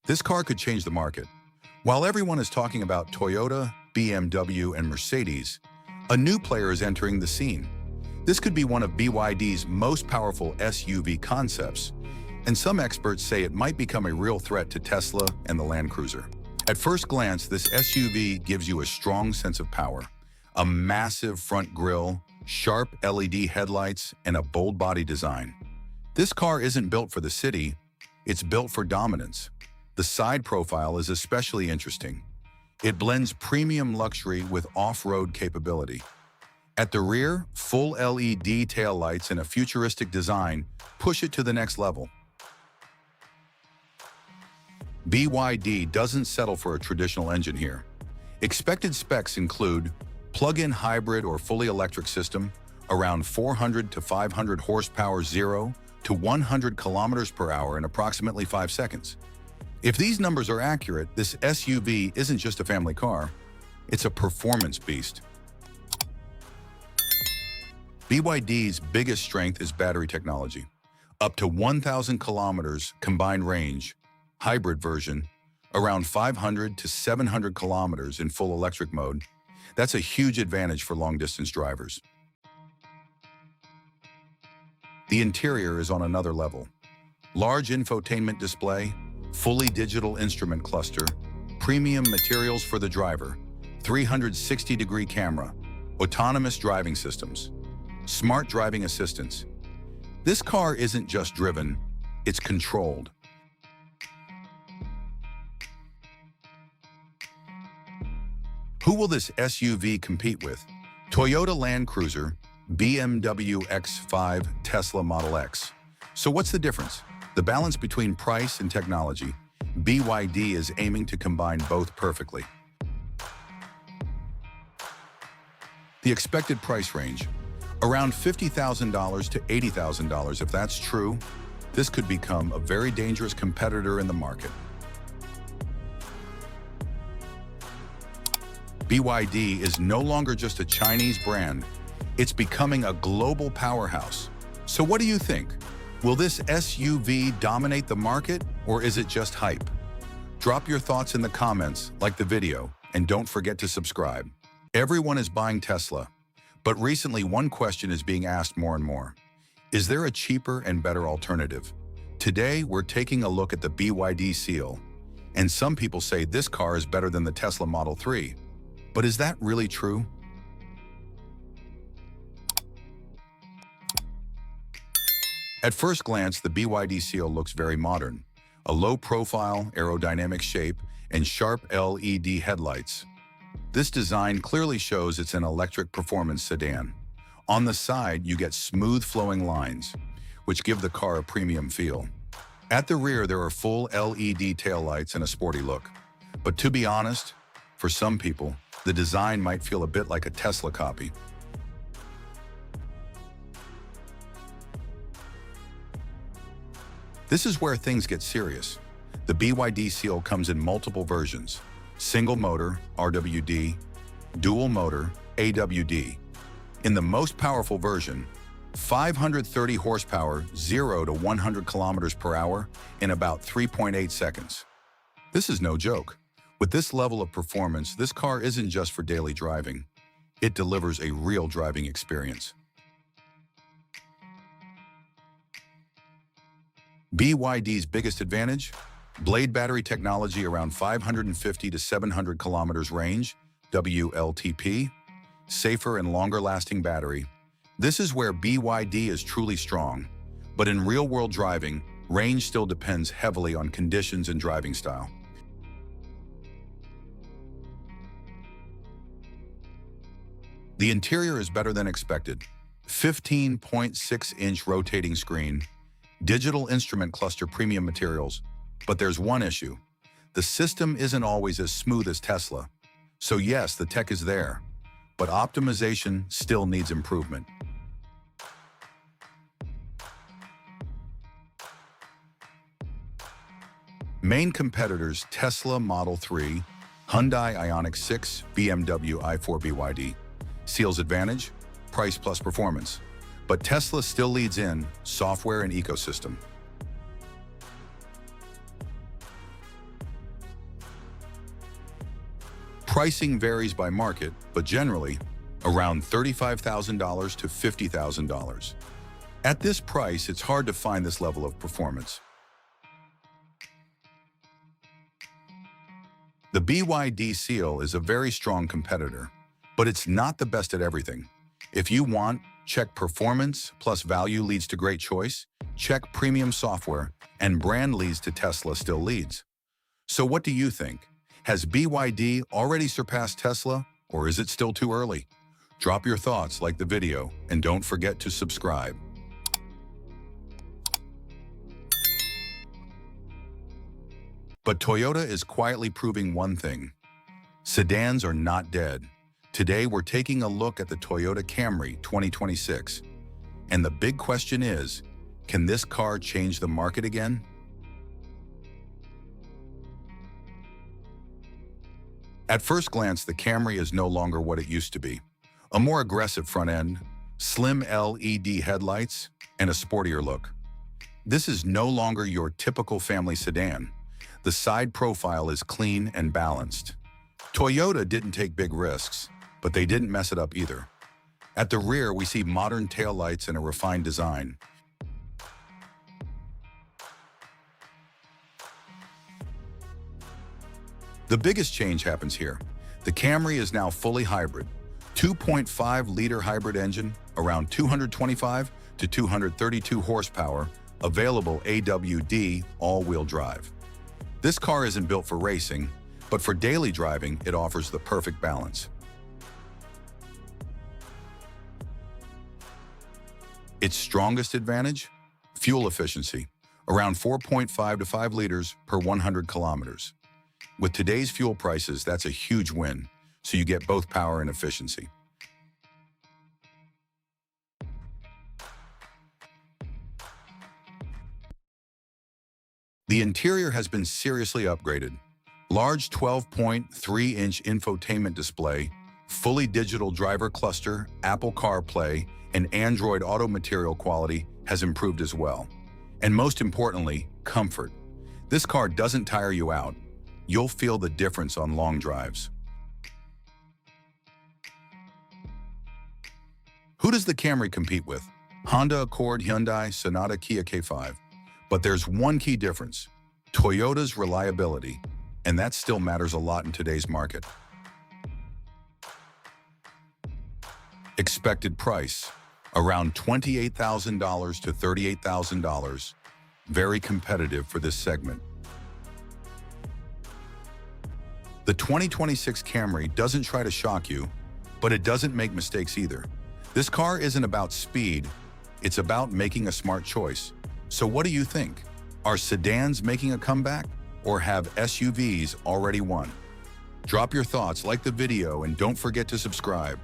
This car could change the market. While everyone is talking about Toyota, BMW, and Mercedes, a new player is entering the scene. This could be one of BYD's most powerful SUV concepts, and some experts say it might become a real threat to Tesla and the Land Cruiser. At first glance, this SUV gives you a strong sense of power. A massive front grille, sharp LED headlights, and a bold body design. This car isn't built for the city, it's built for dominance. The side profile is especially interesting. It blends premium luxury with off-road capability. At the rear, full LED taillights and a futuristic design push it to the next level. BYD doesn't settle for a traditional engine here. Expected specs include plug-in hybrid or fully electric system, around 400 to 500 horsepower, 0 to 100 kilometers per hour in approximately 5 seconds. If these numbers are accurate, this SUV isn't just a family car, it's a performance beast. BYD's biggest strength is battery technology. Up to 1,000 kilometers combined range, hybrid version, around 500 to 700 kilometers in full electric mode. That's a huge advantage for long-distance drivers. The interior is on another level. Large infotainment display, fully digital instrument cluster, premium materials for the driver, 360-degree camera, autonomous driving systems, smart driving assistance. This car isn't just driven, it's controlled. Who will this SUV compete with? Toyota Land Cruiser, BMW X5, Tesla Model X. So what's the difference? The balance between price and technology. BYD is aiming to combine both perfectly. The expected price range, around $50,000 to $80,000. If that's true, this could become a very dangerous competitor in the market. BYD is no longer just a Chinese brand, it's becoming a global powerhouse. So what do you think? Will this SUV dominate the market, or is it just hype? Drop your thoughts in the comments, like the video, and don't forget to subscribe. Everyone is buying Tesla, but recently one question is being asked more and more. Is there a cheaper and better alternative? Today, we're taking a look at the BYD Seal, and some people say this car is better than the Tesla Model 3. But is that really true? At first glance, the BYD Seal looks very modern. A low-profile, aerodynamic shape, and sharp LED headlights. This design clearly shows it's an electric performance sedan. On the side, you get smooth flowing lines, which give the car a premium feel. At the rear, there are full LED taillights and a sporty look. But to be honest, for some people, the design might feel a bit like a Tesla copy. This is where things get serious. The BYD Seal comes in multiple versions: single motor, RWD, dual motor, AWD. In the most powerful version, 530 horsepower, 0 to 100 kilometers per hour in about 3.8 seconds. This is no joke. With this level of performance, this car isn't just for daily driving. It delivers a real driving experience. BYD's biggest advantage? Blade battery technology, around 550 to 700 kilometers range, WLTP, safer and longer-lasting battery. This is where BYD is truly strong. But in real-world driving, range still depends heavily on conditions and driving style. The interior is better than expected. 15.6-inch rotating screen, digital instrument cluster, premium materials. But there's one issue. The system isn't always as smooth as Tesla. So yes, the tech is there, but optimization still needs improvement. Main competitors: Tesla Model 3, Hyundai Ioniq 6, BMW i4, BYD. Seal's advantage? Price plus performance. But Tesla still leads in software and ecosystem. Pricing varies by market, but generally around $35,000 to $50,000. At this price, it's hard to find this level of performance. The BYD Seal is a very strong competitor, but it's not the best at everything. If you want, check performance plus value leads to great choice, check premium software, and brand leads to Tesla still leads. So what do you think? Has BYD already surpassed Tesla, or is it still too early? Drop your thoughts, like the video, and don't forget to subscribe. But Toyota is quietly proving one thing. Sedans are not dead. Today, we're taking a look at the Toyota Camry 2026. And the big question is, can this car change the market again? At first glance, the Camry is no longer what it used to be. A more aggressive front end, slim LED headlights, and a sportier look. This is no longer your typical family sedan. The side profile is clean and balanced. Toyota didn't take big risks, but they didn't mess it up either. At the rear, we see modern taillights and a refined design. The biggest change happens here. The Camry is now fully hybrid. 2.5-liter hybrid engine, around 225 to 232 horsepower, available AWD all-wheel drive. This car isn't built for racing, but for daily driving, it offers the perfect balance. Its strongest advantage? Fuel efficiency, around 4.5 to 5 liters per 100 kilometers. With today's fuel prices, that's a huge win, so you get both power and efficiency. The interior has been seriously upgraded. Large 12.3-inch infotainment display, fully digital driver cluster, Apple CarPlay, and Android Auto material quality has improved as well. And most importantly, comfort. This car doesn't tire you out. You'll feel the difference on long drives. Who does the Camry compete with? Honda Accord, Hyundai, Sonata, Kia K5. But there's one key difference: Toyota's reliability, and that still matters a lot in today's market. Expected price, around $28,000 to $38,000, very competitive for this segment. The 2026 Camry doesn't try to shock you, but it doesn't make mistakes either. This car isn't about speed, it's about making a smart choice. So what do you think? Are sedans making a comeback, or have SUVs already won? Drop your thoughts, like the video, and don't forget to subscribe.